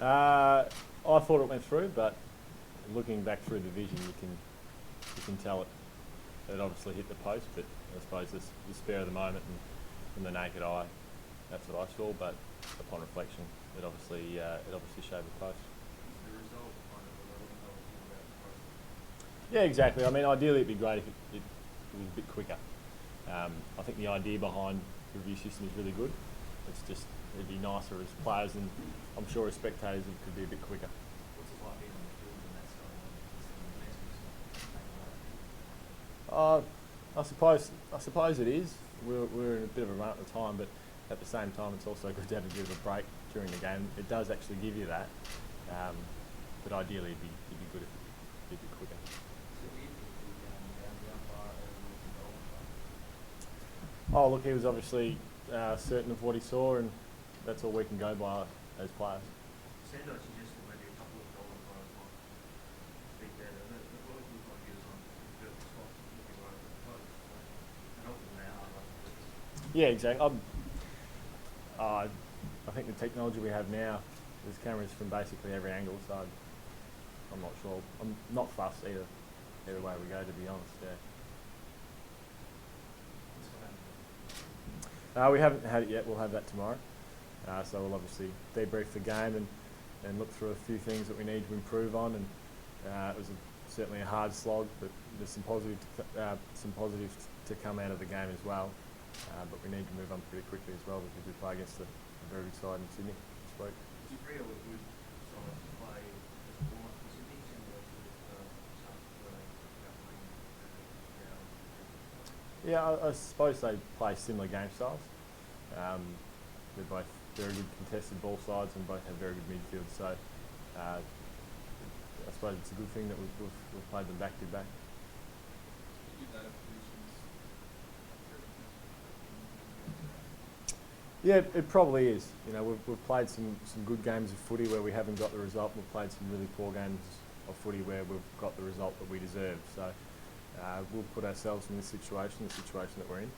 I thought it went through, but looking back through the vision, you can tell it obviously hit the post. But I suppose it's the spare of the moment and from the naked eye, that's what I saw. But upon reflection, it obviously showed the post. The result kind of a little about the post. Yeah, exactly. I mean, ideally it'd be great if it was a bit quicker. I think the idea behind the review system is really good. It's just it'd be nicer as players and I'm sure as spectators it could be a bit quicker. What's it like being on the field when that's going on? I suppose it is. We're in a bit of a run at the time, but at the same time, it's also good to have a bit of a break during the game. It does actually give you that, but ideally it'd be good if it'd be a bit quicker. Oh, look, he was obviously certain of what he saw, and that's all we can go by as players. Sando suggested maybe a couple of goal tries might be better. The work we've got here is on the spots looking right at the post. And often they are, like, Yeah, exactly. I think the technology we have now, there's cameras from basically every angle, so I'm not sure. I'm not fussed either way we go, to be honest. Yeah. We haven't had it yet. We'll have that tomorrow. So we'll obviously debrief the game and look through a few things that we need to improve on. And it was certainly a hard slog, but there's some positives to come out of the game as well. But we need to move on pretty quickly as well because we play against a very good side in Sydney this week. Is it real a good side to play as a warm-up for Sydney, similar to Yeah, I suppose they play similar game styles. They're both very good contested ball sides and both have very good midfield. So I suppose it's a good thing that we've played them back to back. Yeah, it probably is. You know, we've played some good games of footy where we haven't got the result. We've played some really poor games of footy where we've got the result that we deserve. So we'll put ourselves in this situation, the situation that we're in.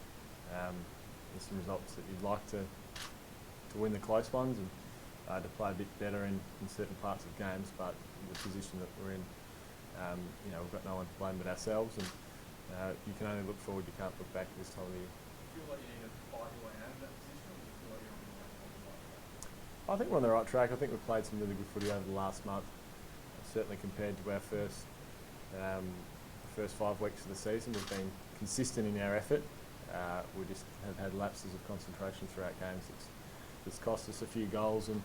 There's some results that you'd like to win the close ones and to play a bit better in certain parts of games, but the position that we're in, you know, we've got no one to blame but ourselves, and you can only look forward, you can't look back this time of the year. Do you feel like you need to fight your way out of that position, or do you feel like you're on the right track? I think we're on the right track. I think we've played some really good footy over the last month, certainly compared to our first 5 weeks of the season. We've been consistent in our effort. We just have had lapses of concentration throughout games. It's cost us a few goals and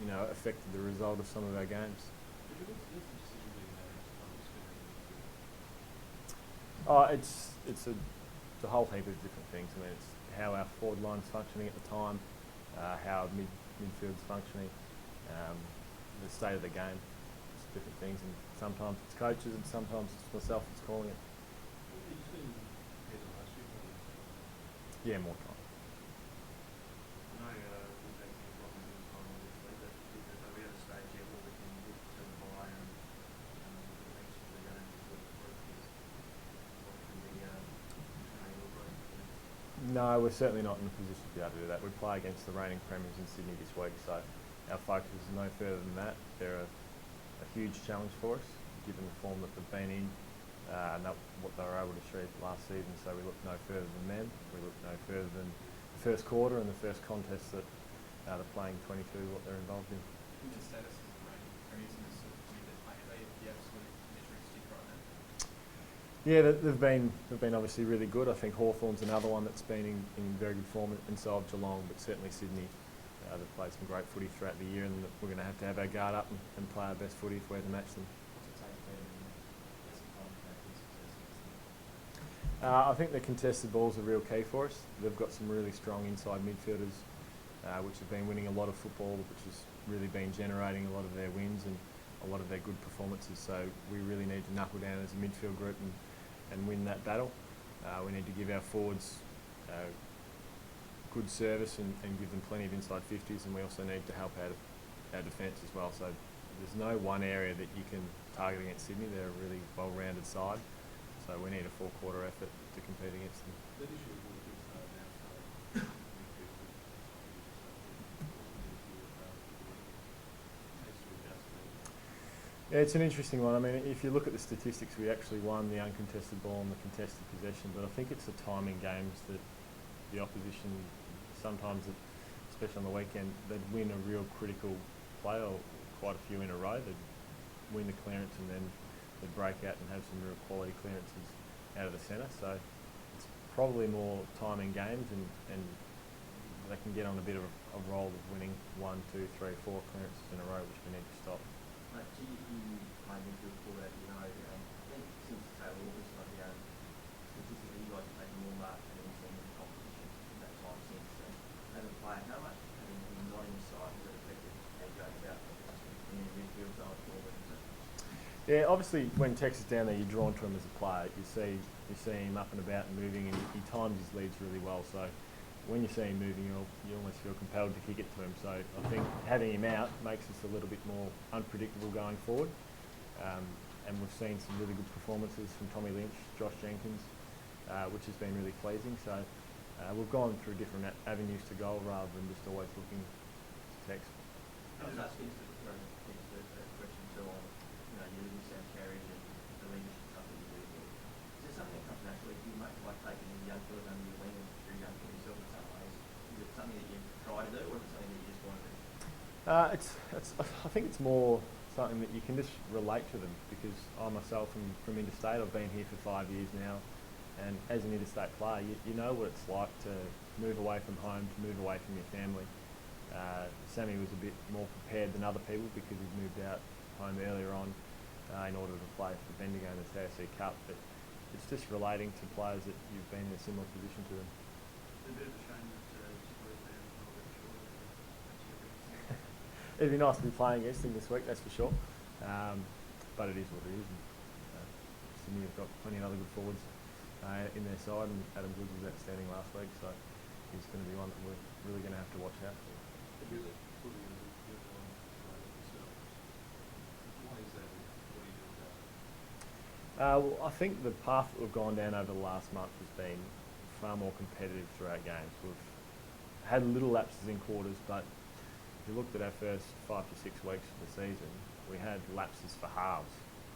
you know affected the result of some of our games. It's a whole heap of different things. I mean, it's how our forward line's functioning at the time, how midfield's functioning, the state of the game. It's different things, and sometimes it's coaches and sometimes it's myself that's calling it. Yeah, more time. I know we'll take some problems in time, obviously, but are we at a stage yet where we can look to the buy and the next couple of games is what can be No, we're certainly not in a position to be able to do that. We play against the reigning premiers in Sydney this week, so our focus is no further than that. They're a huge challenge for us, given the form that they've been in and what they were able to achieve last season. So we look no further than them. We look no further than the first quarter and the first contest that they're playing 22, what they're involved in. What's the status of the reigning premiers in this sort of are they the absolute measuring stick right now? Yeah, they've been obviously really good. I think Hawthorn's another one that's been in very good form inside Geelong, but certainly Sydney. They've played some great footy throughout the year, and we're going to have our guard up and play our best footy if we're to match them. I think the contested ball's a real key for us. They've got some really strong inside midfielders, which have been winning a lot of football, which has really been generating a lot of their wins and a lot of their good performances. So we really need to knuckle down as a midfield group and win that battle. We need to give our forwards good service and give them plenty of inside 50s, and we also need to help out our defence as well. So there's no one area that you can target against Sydney. They're a really well-rounded side, so we need a full-quarter effort to compete against them. Yeah, it's an interesting one. I mean, if you look at the statistics, we actually won the uncontested ball and the contested possession, but I think it's the timing games that the opposition sometimes, especially on the weekend, they'd win a real critical play or quite a few in a row. They'd win the clearance and then they'd break out and have some real quality clearances out of the centre. So it's probably more timing games and they can get on a bit of a roll of winning 1, 2, 3, 4 clearances in a row, which we need to stop. You played midfield for that, I think since say August, statistically you guys have taken more marks than any team in the competition in that time since. So as a player, how much having him not in the side has it affected how you go about in your midfield going forward? Yeah, obviously when Tex is down there, you're drawn to him as a player. You see him up and about and moving, and he times his leads really well. So when you see him moving, you almost feel compelled to kick it to him. So I think having him out makes us a little bit more unpredictable going forward. And we've seen some really good performances from Tommy Lynch, Josh Jenkins, which has been really pleasing. So we've gone through different avenues to goal rather than just always looking to Tex. I was asking to the question too on, you live in South Carriage and the leadership stuff that you do here. Is there something that comes naturally to you, mate, like taking the young fellas under your wing and you're young for yourself in some ways? Is it something that you try to do or is it something that you just want to do? I think it's more something that you can just relate to them because I myself am from interstate. I've been here for 5 years now, and as an interstate player, you know what it's like to move away from home, to move away from your family. Sammy was a bit more prepared than other people because he'd moved out home earlier on in order to play for Bendigo in the TAC Cup. But it's just relating to players that you've been in a similar position to them. It's a bit of a shame that Spurs fans are not really sure that It'd be nice to be playing against them this week, that's for sure. But it is what it is. And, Sydney have got plenty of other good forwards in their side, and Adam Goods was outstanding last week, so he's going to be one that we're really going to have to watch out for. Well, I think the path that we've gone down over the last month has been far more competitive throughout games. We've had little lapses in quarters, but if you looked at our first 5 to 6 weeks of the season, we had lapses for halves.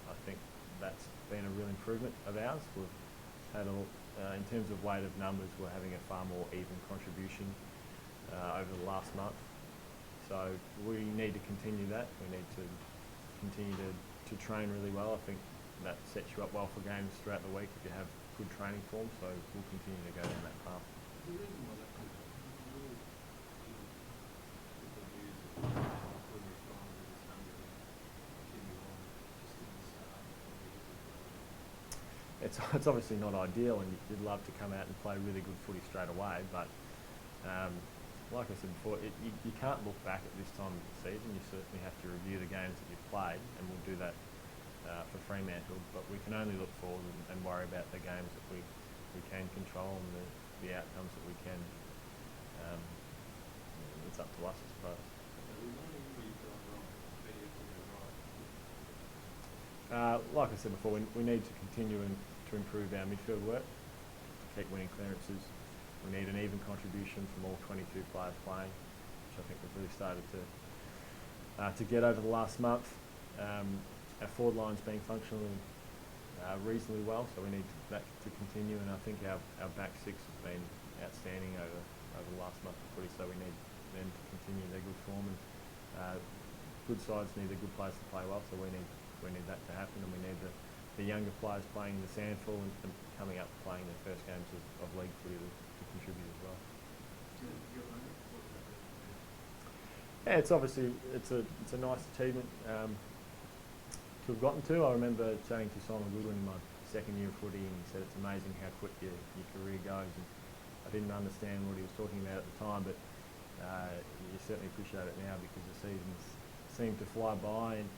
I think that's been a real improvement of ours. We've had, in terms of weight of numbers, we're having a far more even contribution over the last month. So we need to continue that. We need to continue to train really well. I think that sets you up well for games throughout the week if you have good training form. So we'll continue to go down that path. It's obviously not ideal, and you'd love to come out and play really good footy straight away, but like I said before, you can't look back at this time of the season. You certainly have to review the games that you've played, and we'll do that for Fremantle, but we can only look forward and worry about the games that we can control and the outcomes that we can. It's up to us, I suppose. Like I said before, we need to continue to improve our midfield work, to keep winning clearances. We need an even contribution from all 22 players playing, which I think we've really started to get over the last month. Our forward line's been functioning reasonably well, so we need that to continue, and I think our back six has been outstanding over the last month of footy, so we need them to continue their good form, and good sides need the good players to play well, so we need that to happen, and we need the younger players playing in the sandful and coming up playing their first games of league footy to contribute as well. Yeah, it's obviously it's a nice achievement to have gotten to. I remember chatting to Simon Goodwin in my second year of footy, and he said it's amazing how quick your career goes. And I didn't understand what he was talking about at the time, but you certainly appreciate it now because the seasons seem to fly by, and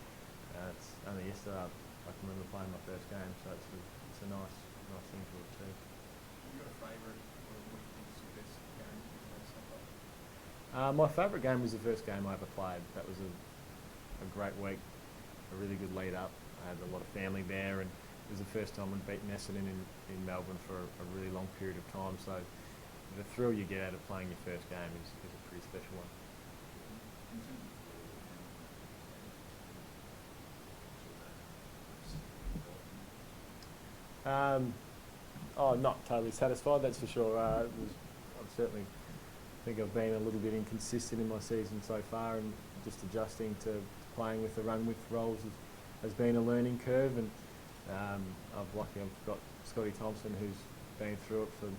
it's only yesterday I can remember playing my first game, so it's a nice thing to achieve. Have you got a favourite, or what do you think is your best game you've played so far? My favourite game was the first game I ever played. That was a great week, a really good lead up. I had a lot of family there, and it was the first time I'd beaten Essendon in Melbourne for a really long period of time. So the thrill you get out of playing your first game is a pretty special one. Not totally satisfied, that's for sure. I've certainly think I've been a little bit inconsistent in my season so far, and just adjusting to playing with the run width roles has been a learning curve. And I've got Scotty Thompson, who's been through it for the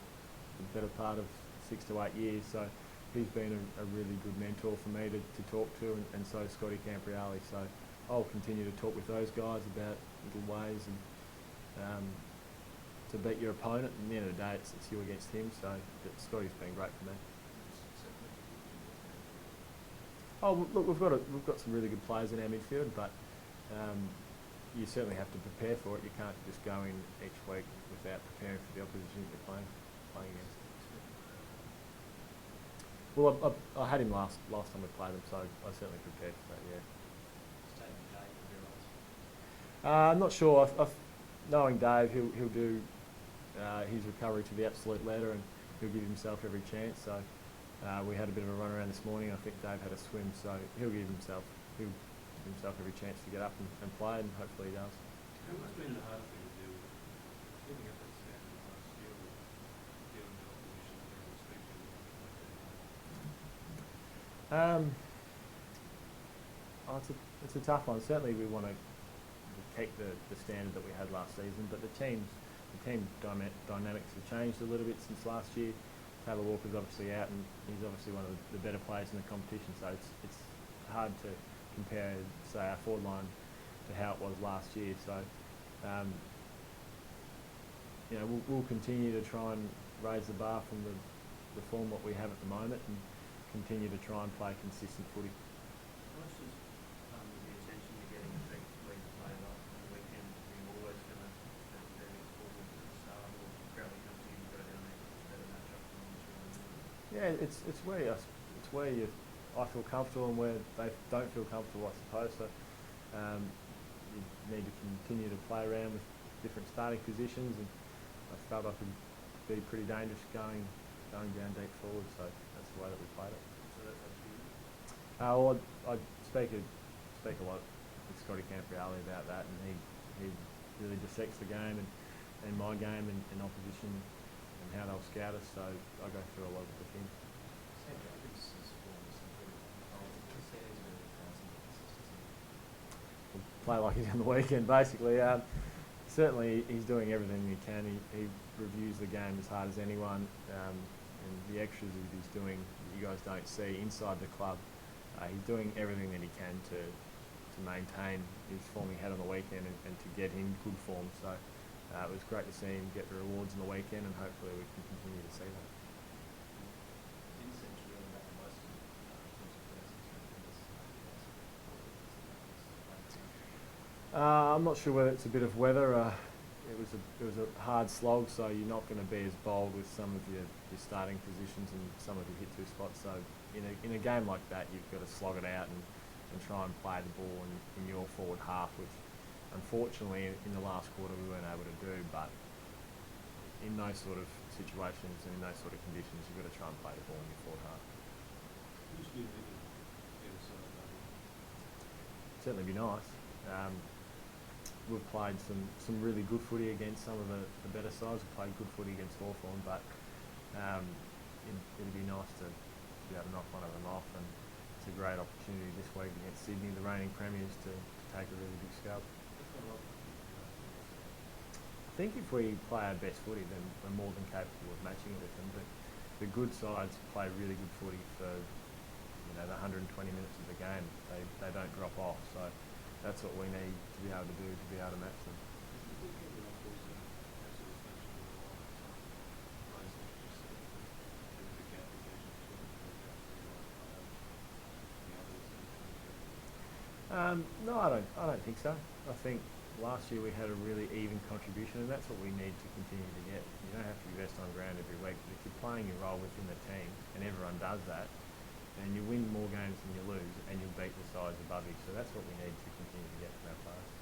better part of 6 to 8 years. So he's been a really good mentor for me to talk to, and so Scotty Campriali. So I'll continue to talk with those guys about little ways and to beat your opponent. And at the end of the day, it's you against him. So Scotty's been great for me. Oh look, we've got some really good players in our midfield, but you certainly have to prepare for it. You can't just go in each week without preparing for the opposition you're playing against. Well, I had him last time we played him, so I certainly prepared for that. Yeah. I'm not sure. Knowing Dave, he'll do his recovery to the absolute letter, and he'll give himself every chance. So we had a bit of a run around this morning. I think Dave had a swim, so he'll give himself every chance to get up and play, and hopefully he does. What's been the hardest thing to do with getting up that standard last year with dealing with opposition and expecting It's a tough one. Certainly we want to keep the standard that we had last season, but the team dynamics have changed a little bit since last year. Taylor Walker's obviously out, and he's obviously one of the better players in the competition, so it's hard to compare, say, our forward line to how it was last year. So we'll continue to try and raise the bar from the form what we have at the moment, and continue to try and play consistent footy. What's just the intention of getting a big league play like on the weekend? Are you always going to have to be forward at the start, or fairly comfortable you go down there with a better matchup than what you're going to do? Yeah, it's where I feel comfortable and where they don't feel comfortable, I suppose. So you need to continue to play around with different starting positions, and I felt I could be pretty dangerous going down deep forward. So that's the way that we played it. So that's up to you. I speak a lot with Scotty Campriali about that, and he really dissects the game and my game and opposition and how they'll scout us. So I go through a lot of it with him. We'll play like he's on the weekend, basically. Certainly, he's doing everything he can. He reviews the game as hard as anyone, and the extras that he's doing that you guys don't see inside the club. He's doing everything that he can to maintain his form he had on the weekend and to get in good form. So it was great to see him get the rewards on the weekend, and hopefully we can continue to see that. I'm not sure whether it's a bit of weather. It was a hard slog, so you're not going to be as bold with some of your starting positions and some of your hit-to spots. So in a game like that, you've got to slog it out and try and play the ball in your forward half, which unfortunately in the last quarter we weren't able to do. But in those sort of situations and in those sort of conditions, you've got to try and play the ball in your forward half. Certainly be nice. We've played some really good footy against some of the better sides. We've played good footy against Hawthorn, but it'd be nice to be able to knock one of them off, and it's a great opportunity this week against Sydney, the reigning premiers, to take a really big scalp. I think if we play our best footy, then we're more than capable of matching it with them. But the good sides play really good footy for the 120 minutes of the game. They don't drop off, so that's what we need to be able to do to be able to match them. No, I don't think so. I think last year we had a really even contribution, and that's what we need to continue to get. You don't have to be best on ground every week, but if you're playing your role within the team, and everyone does that, then you win more games than you lose, and you'll beat the sides above you. So that's what we need to continue to get from our players.